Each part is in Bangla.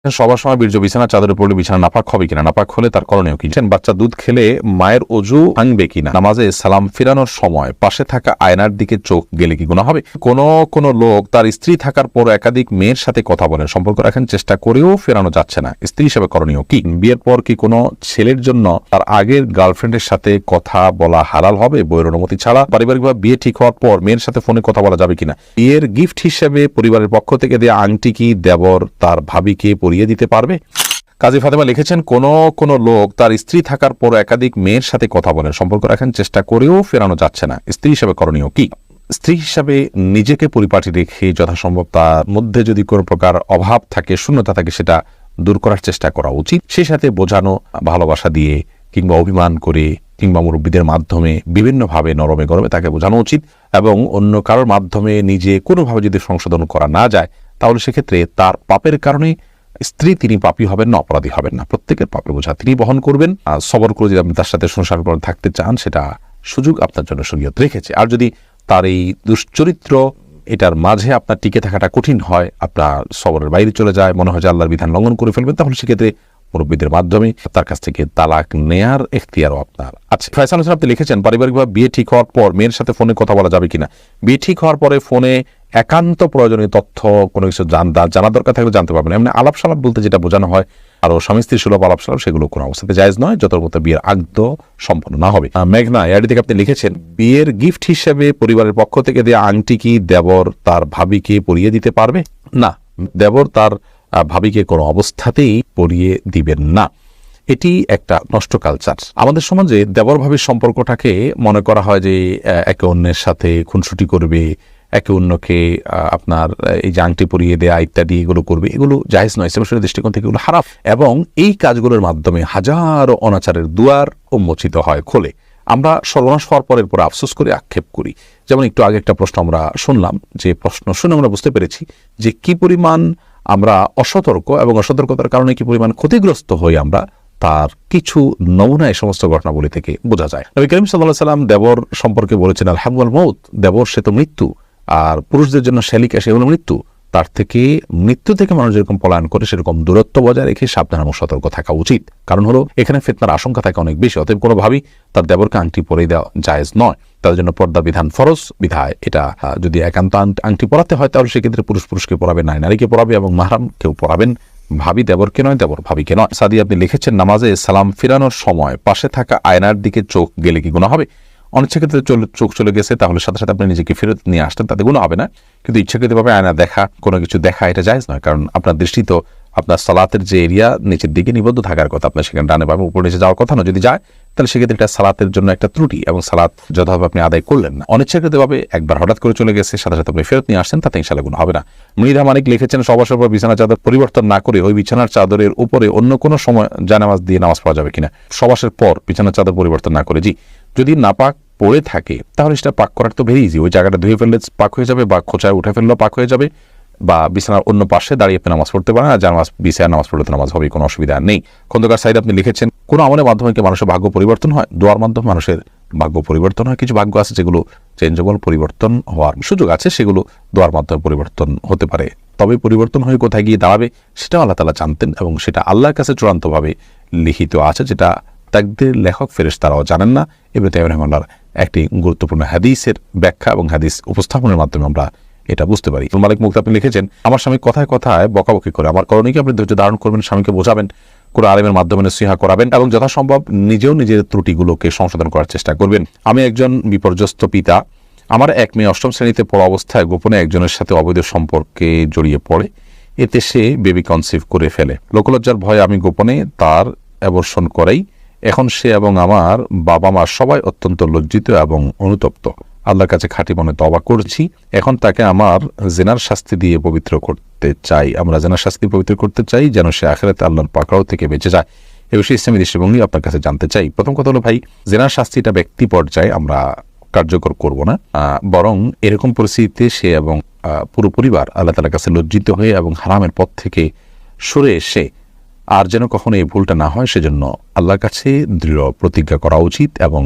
সবার সময় বীর্য বিছানা চাদরে পড়লে বিছানা নাপাক হবে কিনা, নাপাক হলে তার করণীয় কি? বাচ্চা দুধ খেলে মায়ের অজু ভাঙবে কিনা, নামাজে সালাম ফিরানোর সময় পাশে থাকা আয়নার দিকে চোখ গেলে কি গুনাহ হবে? কোন লোক তার স্ত্রী থাকার পর একাধিক মেয়ের সাথে কথা বলেন, সম্পর্ক রাখেন, চেষ্টা করেও ফেরানো যাচ্ছে না, স্ত্রী হিসেবে করণীয় কি? বিয়ের পর কি কোনো ছেলের জন্য তার আগের গার্লফ্রেন্ডের সাথে কথা বলা হালাল হবে বইয়ের অনুমতি ছাড়া? পারিবারিকভাবে বিয়ে ঠিক হওয়ার পর মেয়ের সাথে ফোনে কথা বলা যাবে কিনা? বিয়ের গিফট হিসেবে পরিবারের পক্ষ থেকে দেয়া আংটি কি দেবর তার ভাবিকে পরিয়ে দিতে পারবে? কাজী ফাতেমা লিখেছেন, কোন লোক তার স্ত্রী থাকার পর একাধিক মেয়ের সাথে কথা বলেন, সম্পর্ক রাখেন, চেষ্টা করেও ফেরানো যাচ্ছে না, স্ত্রী হিসেবে করণীয় কি? স্ত্রী হিসাবে নিজেকে পরিপাটি রেখে যথাসম্ভব তার মধ্যে যদি কোনো প্রকার অভাব থাকে, শূন্যতা থাকে, সেটা দূর করার চেষ্টা করা উচিত। সেই সাথে বোঝানো, ভালোবাসা দিয়ে কিংবা অভিমান করে কিংবা মুরব্বীদের মাধ্যমে বিভিন্নভাবে নরমে গরমে তাকে বোঝানো উচিত। এবং অন্য কারোর মাধ্যমে নিজে কোনোভাবে যদি সংশোধন করা না যায়, তাহলে সেক্ষেত্রে তার পাপের কারণে স্ত্রী তিনি পাপী হবেন না, অপরাধী হবেন না, প্রত্যেকের পাপের বোঝা তিনি বহন করবেন। সবর করে যদি আপনি তার সাথে সংসার করে থাকতে চান, সেটা সুযোগ আপনার জন্য শরীয়ত রেখেছে। আর যদি তার এই দুশ্চরিত্র এটার মাঝে আপনার টিকে থাকাটা কঠিন হয়, আপনার সবরের বাইরে চলে যায়, মনে হয় যে আল্লাহর বিধান লঙ্ঘন করে ফেলবেন, তাহলে সেক্ষেত্রে মুরব্বীদের মাধ্যমে তার কাছ থেকে তালাক নেয়ার এখতিয়ারও আপনার আছে। ফয়সাল হোসেন আপনি লিখেছেন, পারিবারিকভাবে বিয়ে ঠিক হওয়ার পর মেয়ের সাথে ফোনে কথা বলা যাবে কিনা? বিয়ে ঠিক হওয়ার পরে ফোনে একান্ত প্রয়োজনীয় তথ্য কোনো কিছু জানা দরকার থাকলে জানতে পারবেন। এমনি আলাপ সালাপ বলতে যেটা বোঝানো হয়, আরো স্বামী স্ত্রী সুলভ আলাপ সালাপ, সেগুলো কোনো অবস্থাতে জায়েজ নয় যতক্ষণ পর্যন্ত বিয়ের আগদ সম্পন্ন না হবে। মেঘনা এর দিকে আপনি লিখেছেন, বিয়ের গিফট হিসেবে পরিবারের পক্ষ থেকে দেয়া আংটি কি দেবর তার ভাবিকে পরিয়ে দিতে পারবে? না, দেবর তার ভাবিকে কোনো অবস্থাতেই পরিয়ে দিবেন না। এটি একটা নষ্ট কালচার। আমাদের সমাজে দেবর ভাবির সম্পর্কটাকে মনে করা হয় যে একে অন্যের সাথে খুনসুটি করবে, একে অন্যকে আপনার এই যে আংটি পরিয়ে দেয়া ইত্যাদি এগুলো করবে, এগুলো জায়েজ নয়। ইসলামের দৃষ্টিকোণ থেকে এগুলো হারাম, এবং এই কাজগুলোর মাধ্যমে হাজারো অনাচারের দুয়ার উন্মোচিত হয়, খোলে। আমরা সর্বনাশ হওয়ার পরের পরে আফসোস করে আক্ষেপ করি। যেমন একটু আগে একটা প্রশ্ন আমরা শুনলাম, যে প্রশ্ন শুনে আমরা বুঝতে পেরেছি যে কি পরিমাণ আমরা অসতর্ক, এবং অসতর্কতার কারণে কি পরিমাণ ক্ষতিগ্রস্ত হই আমরা, তার কিছু নমুনা এই সমস্ত ঘটনাবলী থেকে বোঝা যায়। নবী করিম সাল্লাল্লাহু আলাইহি ওয়াসাল্লাম দেবর সম্পর্কে বলেছেন, আল হাম ওয়াল মউত, দেবর সে তো মৃত্যু, আর পুরুষদের জন্য শ্যালিকা সে হলো মৃত্যু। তার থেকে মৃত্যু থেকে মানুষ যেরকম পলায়ন করে, সেরকম দূরত্ব বজায় রেখে সাবধান এবং সতর্ক থাকা উচিত। কারণ হলো এখানে ফিতনার আশঙ্কা থাকে অনেক বেশি। অতএব কোনোভাবেই তার দেবরকে আংটি পরে দেওয়া জায়েজ নয়। তাদের জন্য পর্দা বিধান ফরজ বিধায় এটা যদি একান্ত আংটি পরাতে হয়, তাহলে সেক্ষেত্রে পুরুষকে পরাবে, নারীকে পরাবে, এবং মাহরাম কেউ পরাবেন, ভাবি দেবরকে নয়, দেবর ভাবিকে নয়। সাদি আপনি লিখেছেন, নামাজে সালাম ফিরানোর সময় পাশে থাকা আয়নার দিকে চোখ গেলে কি গুনাহ হবে? অনিচ্ছাকৃত চোখ চলে গেছে, তাহলে সাথে সাথে আপনি নিজেকে ফেরত নিয়ে আসতেন, তাতে গুনাহ হবে না। কিন্তু ইচ্ছাকৃতভাবে আয়না দেখা, কোনো কিছু দেখা, এটা জায়েজ নয়। কারণ আপনার দৃষ্টি তো আপনার সালাতের যে এরিয়া নিচের দিকে নিবদ্ধ থাকার কথা, আপনার সেখানে ডানে বামে উপরে নিচে যাওয়ার কথা না। যদি যায়, তাহলে সেক্ষেত্রে এটা সালাতের জন্য একটা ত্রুটি, এবং সালাত যথাভাবে আপনি আদায় করলেন না। অনিচ্ছাকৃতভাবে একবার হঠাৎ করে চলে গেছে, সাথে সাথে আপনি ফেরত নিয়ে আসছেন, তাতে ইনশাআল্লাহ গুনাহ হবে না। মৃধা মানিক লিখেছেন, সবার পর বিছানার চাদর পরিবর্তন না করে ওই বিছানার চাদরের উপরে অন্য কোনো সময় জানামাজ দিয়ে নামাজ পড়া যাবে কিনা? সবাসের পর বিছানার চাদর পরিবর্তন না করে, জি, যদি নাপাক পড়ে থাকে তাহলে সেটা পাক করার তো ভেরি ইজি। ওই জায়গাটা ধুয়ে ফেললে পাক হয়ে যাবে, বা খোঁচায় উঠে ফেললেও পাক হয়ে যাবে, বা বিছানার অন্য পাশে দাঁড়িয়ে আপনি নামাজ পড়তে পারেন। আর জানামাজ বিছানায় নামাজ পড়লে তো নামাজ হবে, কোনো অসুবিধা নেই। খন্দকার সাইদ আপনি লিখেছেন, কোনো আমলের মাধ্যমে কি মানুষের ভাগ্য পরিবর্তন হয়? দোয়ার মাধ্যমে মানুষের ভাগ্য পরিবর্তন হয়। কিছু ভাগ্য আছে যেগুলো চেঞ্জেবল, পরিবর্তন হওয়ার সুযোগ আছে, সেগুলো দোয়ার মাধ্যমে পরিবর্তন হতে পারে। তবে পরিবর্তন হয়ে কোথায় গিয়ে দাঁড়াবে সেটাও আল্লাহ তাআলা জানতেন, এবং সেটা আল্লাহর কাছে চূড়ান্তভাবে লিখিত আছে, যেটা তাকদীর লেখক ফেরেশতারাও জানেন না। ইবনে তাইমিয়া রাহিমাহুল্লাহর একটি গুরুত্বপূর্ণ হাদিসের ব্যাখ্যা এবং হাদিস উপস্থাপনের মাধ্যমে আমরা এটা বুঝতে পারি। মালিক মুক্তি আপনি লিখেছেন, আমার স্বামী কথায় কথায় বকাবকি করে, আমার করণীয় কি? আপনি ধৈর্য ধারণ করবেন, স্বামীকে বোঝাবেন, কোনো আলেমের মাধ্যমে নসিহা করাবেন, এবং যথাসম্ভব নিজেও নিজের ত্রুটিগুলোকে সংশোধন করার চেষ্টা করবেন। আমি একজন বিপর্যস্ত পিতা। আমার এক মেয়ে অষ্টম শ্রেণীতে পড়া অবস্থায় গোপনে একজনের সাথে অবৈধ সম্পর্কে জড়িয়ে পড়ে। এতে সে বেবি কনসিভ করে ফেলে। লোকলজ্জার ভয়ে আমি গোপনে তার অ্যাবর্শন করাই। এখন সে এবং আমার বাবা মা সবাই অত্যন্ত লজ্জিত এবং অনুতপ্ত। আল্লাহর কাছে খাঁটি মনে তওবা করছি। এখন তাকে আমার জিনার শাস্তি দিয়ে পবিত্র করতে চাই। আমরা জিনার শাস্তি পবিত্র করতে চাই, যেন সে আখিরাতে আল্লাহর পাকড়াও থেকে বেঁচে যায়। এ বিষয়ে ইসলামী দৃষ্টিভঙ্গি আপনার কাছে জানতে চাই। প্রথম কথা হলো ভাই, জিনার শাস্তিটা ব্যক্তি পর্যায়ে আমরা কার্যকর করব না, বরং এরকম পরিস্থিতিতে সে এবং পুরো পরিবার আল্লাহ তাআলার কাছে লজ্জিত হয়ে এবং হারামের পথ থেকে সরে এসে আর যেন কখনো এই ভুলটা না হয়, সেজন্য আল্লাহর কাছে দৃঢ় প্রতিজ্ঞা করা উচিত এবং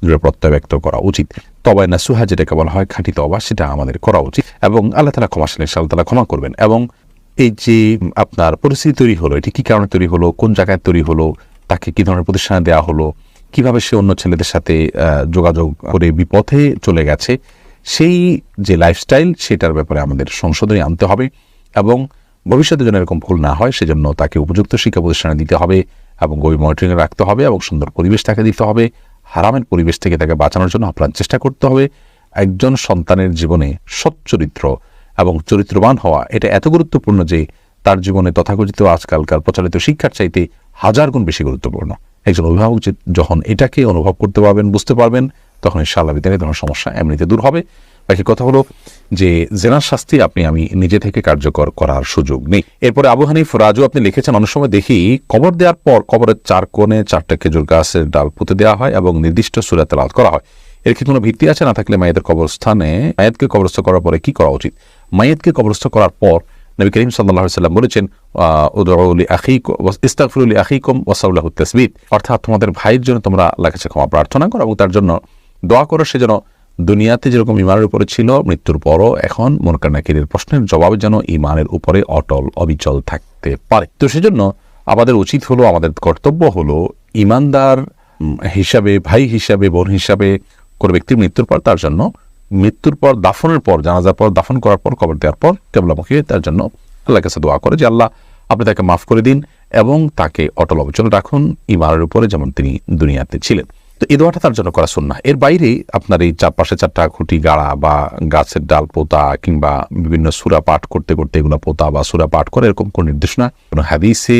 দৃঢ় প্রত্যয় ব্যক্ত করা উচিত। তওবা নাসুহা যেটাকে বলা হয়, খাঁটি তওবা, সেটা আমাদের করা উচিত, এবং আল্লাহ তাআলা ক্ষমাশীল, আল্লাহ তাআলা ক্ষমা করবেন। এবং এই যে আপনার পরিস্থিতি তৈরি হলো, এটি কি কারণে তৈরি হলো, কোন জায়গায় তৈরি হলো, তাকে কি ধরনের প্রতিষ্ঠানে দেওয়া হলো, কিভাবে সে অন্য ছেলেদের সাথে যোগাযোগ করে বিপথে চলে গেছে, সেই যে লাইফস্টাইল সেটার ব্যাপারে আমাদের সংশোধনী আনতে হবে এবং ভবিষ্যতে যেন এরকম ভুল না হয় সেজন্য তাকে উপযুক্ত শিক্ষা প্রতিষ্ঠানে দিতে হবে এবং গভীর মনিটরিংয়ে রাখতে হবে এবং সুন্দর পরিবেশ তাকে দিতে হবে। হারামের পরিবেশ থেকে তাকে বাঁচানোর জন্য আপ্রাণ চেষ্টা করতে হবে। একজন সন্তানের জীবনে সচ্চরিত্র এবং চরিত্রবান হওয়া এটা এত গুরুত্বপূর্ণ যে তার জীবনে তথাকথিত আজকালকার প্রচলিত শিক্ষার চাইতে 1000 গুণ বেশি গুরুত্বপূর্ণ। একজন অভিভাবক যখন এটাকে অনুভব করতে পারবেন, বুঝতে পারবেন, তখন ইনশাআল্লাহ বিতানে ধরনের সমস্যা এমনিতে দূর হবে। বাকি কথা হলো যে জেনার শাস্তি আমি নিজে থেকে কার্যকর করার সুযোগ নেই। এরপরে আবু হানিফ রাজু আপনি লিখেছেন, অনেক সময় দেখি কবর দেওয়ার পর কবরের 4 কোণে 4টা খেজুর গাছের ডাল পুঁতে দেওয়া হয় এবং নির্দিষ্ট সূরা তেলাওয়াত করা হয়। এর কি কোনো ভিত্তি আছে? না থাকলে মায়েদের মায়েতকে কবরস্থ করার পরে কি করা উচিত? মায়েতকে কবরস্থ করার পর নবী করিম সাল্লাল্লাহু আলাইহি ওয়াসাল্লাম বলেছেন, উদউ লিআখিকুম ইস্তাগফিরু লিআখিকুম ওয়াসাউলাহু তাসবিত, অর্থাৎ তোমাদের ভাইয়ের জন্য তোমরা আল্লাহর কাছে ক্ষমা প্রার্থনা করো এবং তার জন্য দোয়া করো, সে যেন দুনিয়াতে যেরকম ইমানের উপরে ছিল মৃত্যুর পরও এখন মুনকার নাকিরের প্রশ্নের জবাবে যেন ইমানের উপরে অটল অবিচল থাকতে পারে। তো সেজন্য আমাদের উচিত হলো, আমাদের কর্তব্য হলো ইমানদার হিসাবে, ভাই হিসাবে, বোন হিসাবে কোনো ব্যক্তির মৃত্যুর পর তার জন্য মৃত্যুর পর দাফনের পর, জানাজার পর, দাফন করার পর, কবর দেওয়ার পর কেবলামুখী তার জন্য আল্লাহর কাছে দোয়া করে যে আল্লাহ আপনি তাকে মাফ করে দিন এবং তাকে অটল অবিচল রাখুন ইমানের উপরে যেমন তিনি দুনিয়াতে ছিলেন। তো এই দোয়াটা তার জন্য করা সুন্নাহ। এর বাইরে আপনার এই চারপাশে 4টা খুঁটি গাড়া বা গাছের ডাল পোতা কিংবা বিভিন্ন সূরা পাঠ করতে করতে এগুলো পোতা বা সূরা পাঠ করে এরকম কোনো নির্দেশনা কোনো হাদিসে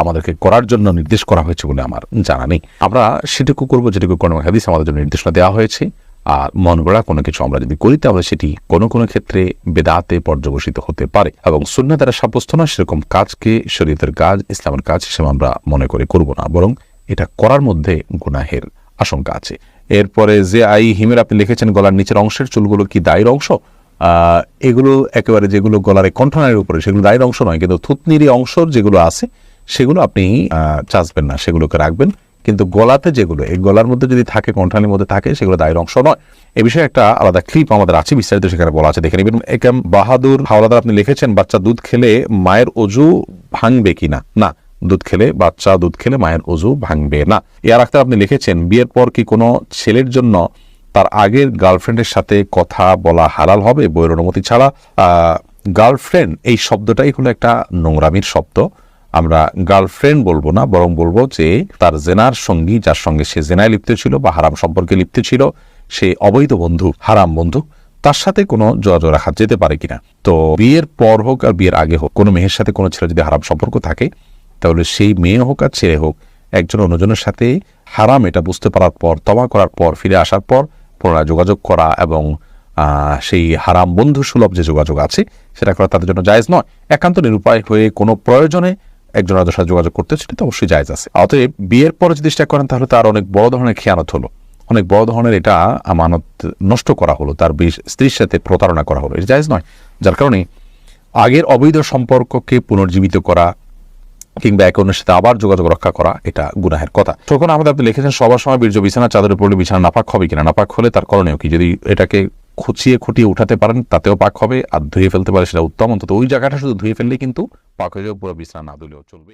আমাদেরকে করার জন্য নির্দেশ করা হয়েছে বলে আমার জানা নেই। আমরা সেটুকু করবো যেটুকু কোনো হাদিস আমাদের জন্য নির্দেশনা দেওয়া হয়েছে। আর মন গড়া কোনো কিছু আমরা যদি করি তাহলে সেটি কোনো কোনো ক্ষেত্রে বেদাতে পর্যবসিত হতে পারে এবং সুন্নাহ দ্বারা সাব্যস্ত না সেরকম কাজকে শরীয়তের কাজ, ইসলামের কাজ হিসেবে আমরা মনে করে করব না, বরং এটা করার মধ্যে গুনাহের আশঙ্কা আছে। এরপরে যে হিমের আপনি লিখেছেন, গলার নিচের অংশের চুলগুলো কি দায়ের অংশ? এগুলো একেবারে যেগুলো গলার কণ্ঠনালীর উপরে সেগুলো দায়ের অংশ নয়, কিন্তু থুতনির অংশ যেগুলো আছে সেগুলো আপনি চাচবেন না, সেগুলোকে রাখবেন। কিন্তু গলাতে যেগুলো এই গলার মধ্যে যদি থাকে, কণ্ঠনালীর মধ্যে থাকে, সেগুলো দায়ের অংশ নয়। এ বিষয়ে একটা আলাদা ক্লিপ আমাদের আছে, বিস্তারিত সেখানে বলা আছে, দেখে নেবেন। একেম বাহাদুর হাওলাদার আপনি লিখেছেন, বাচ্চা দুধ খেলে মায়ের অজু ভাঙবে কিনা? না, বাচ্চা দুধ খেলে মায়ের অজু ভাঙবে না। ইয়ার আখতার আপনি লিখেছেন, বিয়ের পর কি কোনো ছেলের জন্য তার আগের গার্লফ্রেন্ডের সাথে কথা বলা হালাল হবে বইয়ের অনুমতি ছাড়া? গার্লফ্রেন্ড এই শব্দটাই হলো একটা নোংরামির শব্দ। আমরা গার্লফ্রেন্ড বলবো না, বরং বলবো যে তার জেনার সঙ্গী, যার সঙ্গে সে জেনায় লিপ্ত ছিল বা হারাম সম্পর্কে লিপ্ত ছিল, সে অবৈধ বন্ধু, হারাম বন্ধু, তার সাথে কোনো যোগাযোগ রাখা যেতে পারে কিনা। তো বিয়ের পর হোক আর বিয়ের আগে হোক, কোনো মেয়ের সাথে কোনো ছেলে যদি হারাম সম্পর্ক থাকে, তাহলে সেই মেয়ে হোক আর ছেলে হোক, একজন অন্যজনের সাথে হারাম এটা বুঝতে পারার পর, তওবা করার পর, ফিরে আসার পর পুনরায় যোগাযোগ করা এবং সেই হারাম বন্ধু সুলভ যে যোগাযোগ আছে সেটা করা তাদের জন্য জায়েজ নয়। একান্ত নিরুপায় হয়ে কোনো প্রয়োজনে একজন আরেকজনের সাথে যোগাযোগ করতে, সেটা তো অবশ্যই জায়েজ আছে। অতএব বিয়ের পরে যদি চেষ্টা করেন তাহলে তার অনেক বড় ধরনের খেয়ানত হলো, অনেক বড় ধরনের এটা আমানত নষ্ট করা হলো, তার স্ত্রীর সাথে প্রতারণা করা হলো, এটা জায়েজ নয়। যার কারণে আগের অবৈধ সম্পর্ককে পুনর্জীবিত করা কিংবা একে অন্যের সাথে আবার যোগাযোগ রক্ষা করা এটা গুনাহের কথা। তখন আমাদের আপনি লিখেছেন, সবার সময় বীর্য বিছানা চাদরে পড়লে বিছানা নাপাক হবে কিনা? নাপাক হলে তার করণীয় কি? যদি এটাকে খুঁটিয়ে উঠাতে পারেন তাতেও পাক হবে, আর ধুয়ে ফেলতে পারে সেটা উত্তম। অন্তত ওই জায়গাটা শুধু ধুয়ে ফেললেই কিন্তু পাক হয়ে যাবে, পুরো বিছানা না ধুলেও চলবে।